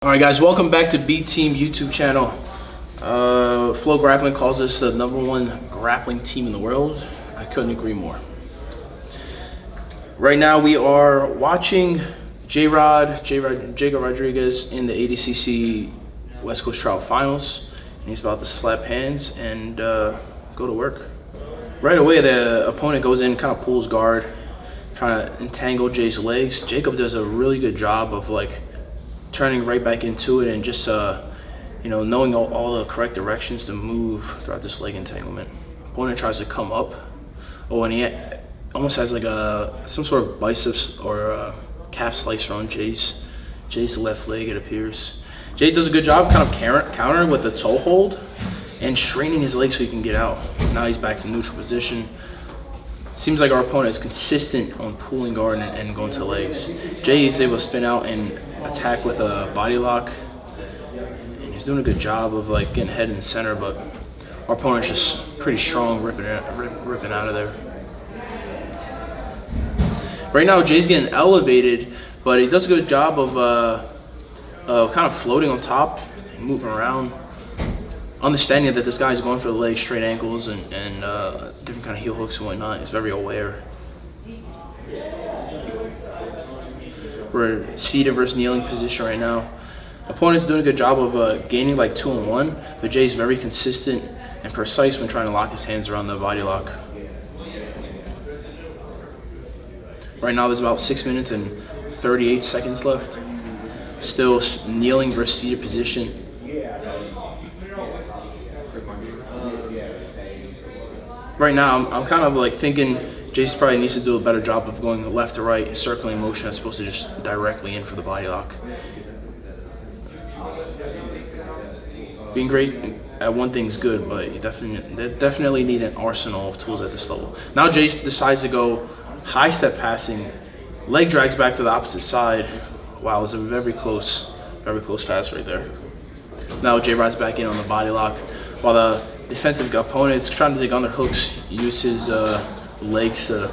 Alright guys, welcome back to B Team YouTube channel. Flow Grappling calls us the #1 grappling team in the world. I couldn't agree more. Right now we are watching Jacob Rodriguez in the ADCC West Coast Trial Finals. And he's about to slap hands and go to work. Right away the opponent goes in, kind of pulls guard, trying to entangle Jay's legs. Jacob does a really good job of turning right back into it and just knowing all the correct directions to move throughout this leg entanglement. Opponent tries to come up. And he almost has some sort of biceps or calf slicer on Jay's left leg, it appears. Jay does a good job kind of countering with the toe hold and straining his leg so he can get out. Now he's back to neutral position. Seems like our opponent is consistent on pulling guard and going to the legs. Jay is able to spin out and attack with a body lock. And he's doing a good job of getting head in the center, but our opponent's just pretty strong, ripping out of there. Right now, Jay's getting elevated, but he does a good job of kind of floating on top and moving around. Understanding that this guy's going for the legs, straight ankles, and different kind of heel hooks and whatnot. He's very aware. We're seated versus kneeling position right now. Opponent's doing a good job of gaining 2-on-1, but Jay's very consistent and precise when trying to lock his hands around the body lock. Right now there's about 6 minutes and 38 seconds left. Still kneeling versus seated position. Right now, I'm kind of thinking Jace probably needs to do a better job of going left to right, circling motion as opposed to just directly in for the body lock. Being great at one thing is good, but you definitely need an arsenal of tools at this level. Now Jace decides to go high step passing, leg drags back to the opposite side. Wow, it's a very close pass right there. Now Jay rides back in on the body lock, while the defensive opponent is trying to take underhooks, use his legs to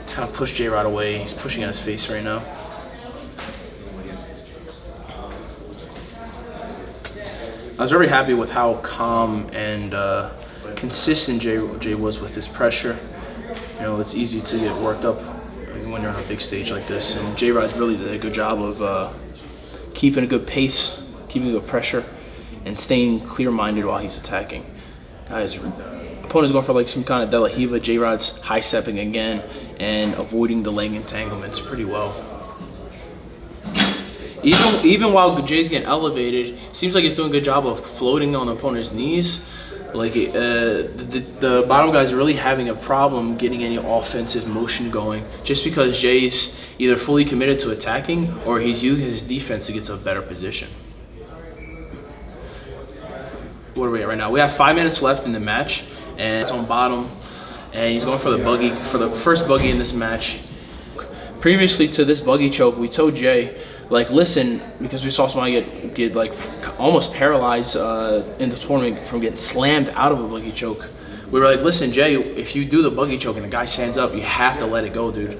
kind of push J-Rod away. He's pushing at his face right now. I was very happy with how calm and consistent Jay was with his pressure. It's easy to get worked up when you're on a big stage like this, and J-Rod really did a good job of keeping a good pace, keeping a good pressure, and staying clear-minded while he's attacking. His opponent's going for some kind of De La Hiva. J-Rod's high stepping again and avoiding the leg entanglements pretty well. Even while Jay's getting elevated, seems like he's doing a good job of floating on the opponent's knees. The bottom guy's really having a problem getting any offensive motion going, just because Jay's either fully committed to attacking or he's using his defense to get to a better position. What are we at right now? We have 5 minutes left in the match, and it's on bottom, and he's going for the buggy, for the first buggy in this match. Previously to this buggy choke, we told Jay, listen, because we saw somebody get almost paralyzed in the tournament from getting slammed out of a buggy choke. We were listen, Jay, if you do the buggy choke and the guy stands up, you have to let it go, dude.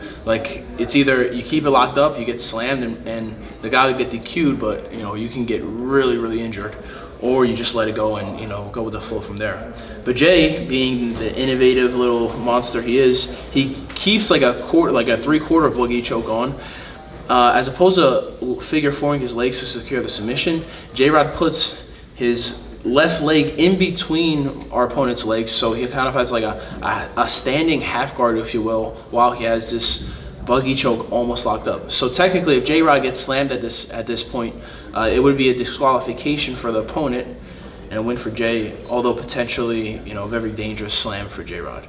It's either you keep it locked up, you get slammed, and the guy will get DQ'd, but you can get really, really injured. Or you just let it go and go with the flow from there. But Jay, being the innovative little monster he is, he keeps a 3/4 boogie choke on, as opposed to figure fouring his legs to secure the submission. J-Rod puts his left leg in between our opponent's legs, so he kind of has a standing half guard, if you will, while he has this buggy choke almost locked up. So technically, if J-Rod gets slammed at this point, it would be a disqualification for the opponent and a win for Jay, although potentially, a very dangerous slam for J-Rod.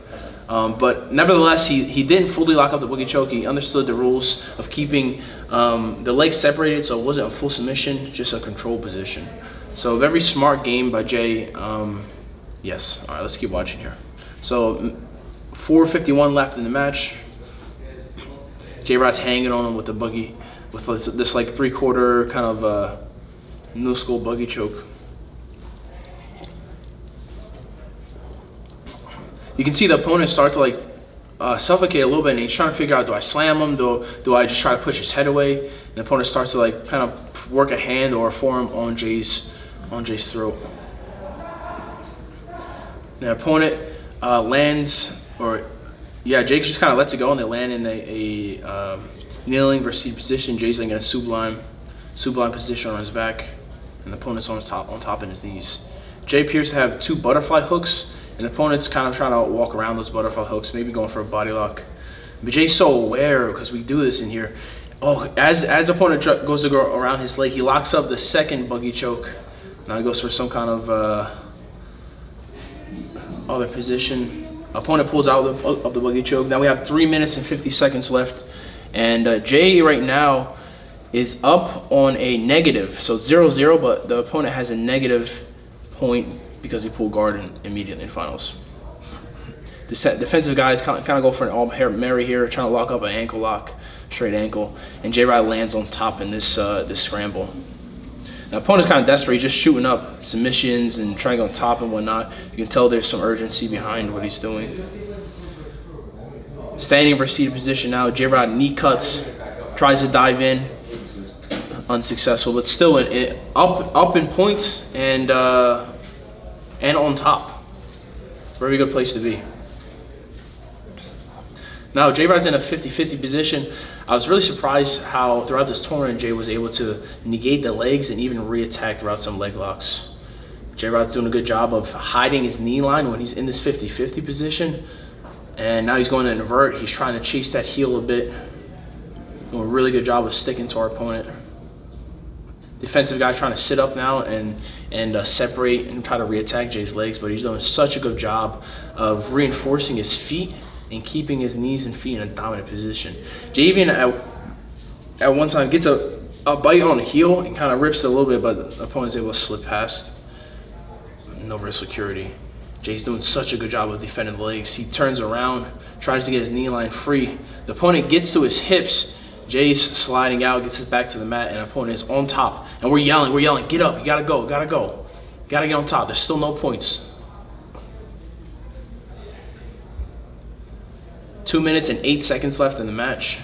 But nevertheless, he didn't fully lock up the boogie choke. He understood the rules of keeping the legs separated, so it wasn't a full submission, just a control position. So a very smart game by Jay. Yes. All right, let's keep watching here. So 4:51 left in the match. J-Rod's hanging on him with the buggy, with this 3/4 kind of new school buggy choke. You can see the opponent start to suffocate a little bit, and he's trying to figure out, do I slam him? Do I just try to push his head away? And the opponent starts to like kind of work a hand or a forearm on Jay's throat. The opponent lands, Jake just kind of lets it go, and they land in a kneeling versus seated position. Jay's like in a sublime position on his back, and the opponent's on top of his knees. Jay appears to have 2 butterfly hooks, and the opponent's kind of trying to walk around those butterfly hooks, maybe going for a body lock. But Jay's so aware, because we do this in here. As the opponent goes to go around his leg, he locks up the second buggy choke. Now he goes for some kind of other position. Opponent pulls out of the buggy choke. Now we have 3 minutes and 50 seconds left, and Jay right now is up on a negative, so 0-0, but the opponent has a negative point because he pulled guard immediately in finals. The defensive guys kind of go for an all-Mary here, trying to lock up an ankle lock, straight ankle, and J-Rod lands on top in this scramble. Now, opponent's kind of desperate. He's just shooting up submissions and trying to go on top and whatnot. You can tell there's some urgency behind what he's doing. Standing versus seated position now. J-Rod knee cuts, tries to dive in, unsuccessful, but still up in points and on top. Very good place to be. Now, J-Rod's in a 50-50 position. I was really surprised how throughout this tournament, Jay was able to negate the legs and even re-attack throughout some leg locks. J-Rod's doing a good job of hiding his knee line when he's in this 50-50 position. And now he's going to invert. He's trying to chase that heel a bit. Doing a really good job of sticking to our opponent. Defensive guy trying to sit up now and separate and try to re-attack Jay's legs, but he's doing such a good job of reinforcing his feet and keeping his knees and feet in a dominant position. Jay even at one time gets a bite on the heel and kind of rips it a little bit, but the opponent's able to slip past. No real security. Jay's doing such a good job of defending the legs. He turns around, tries to get his knee line free. The opponent gets to his hips. Jay's sliding out, gets his back to the mat, and the opponent is on top. And we're yelling, get up, you gotta go. Gotta get on top. There's still no points. 2 minutes and 8 seconds left in the match.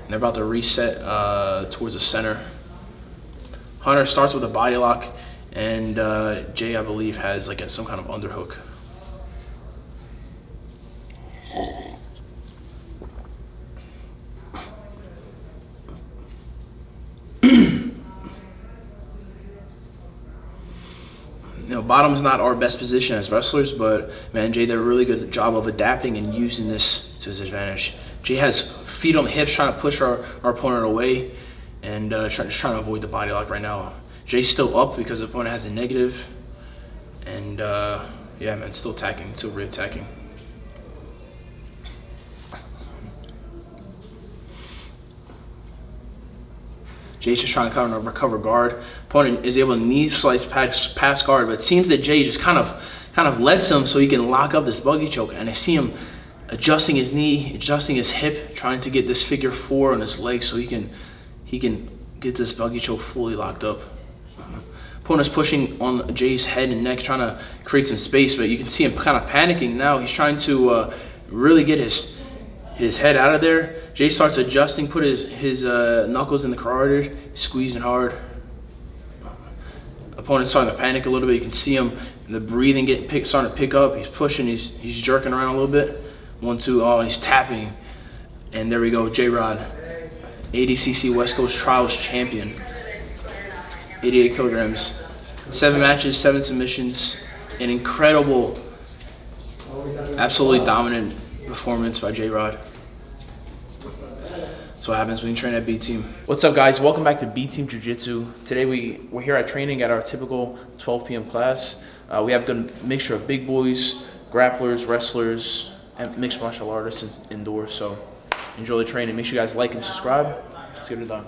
And they're about to reset towards the center. Hunter starts with a body lock, and Jay, I believe, has like some kind of underhook. Bottom is not our best position as wrestlers, but man, Jay did a really good job of adapting and using this to his advantage. Jay has feet on the hips, trying to push our opponent away, and trying to avoid the body lock right now. Jay's still up because the opponent has a negative, and yeah, man, still attacking, still re-attacking. Jay's just trying to recover guard. Opponent is able to knee slice past guard, but it seems that Jay just kind of lets him so he can lock up this buggy choke. And I see him adjusting his knee, adjusting his hip, trying to get this figure 4 on his leg so he can get this buggy choke fully locked up. Opponent's pushing on Jay's head and neck, trying to create some space, but you can see him kind of panicking now. He's trying to really get his head out of there. Jay starts adjusting, put his knuckles in the carotid, squeezing hard. Opponent's starting to panic a little bit. You can see him, the breathing starting to pick up. He's pushing, he's jerking around a little bit. 1, 2, oh, he's tapping. And there we go, J-Rod, ADCC West Coast Trials champion. 88 kilograms, 7 matches, 7 submissions, an incredible, absolutely dominant performance by J-Rod. That's what happens when you train at B Team. What's up, guys? Welcome back to B Team Jiu-Jitsu. Today we're here at training at our typical 12 p.m. class. We have a good mixture of big boys, grapplers, wrestlers, and mixed martial artists indoors. So enjoy the training. Make sure you guys like and subscribe. Let's get it done.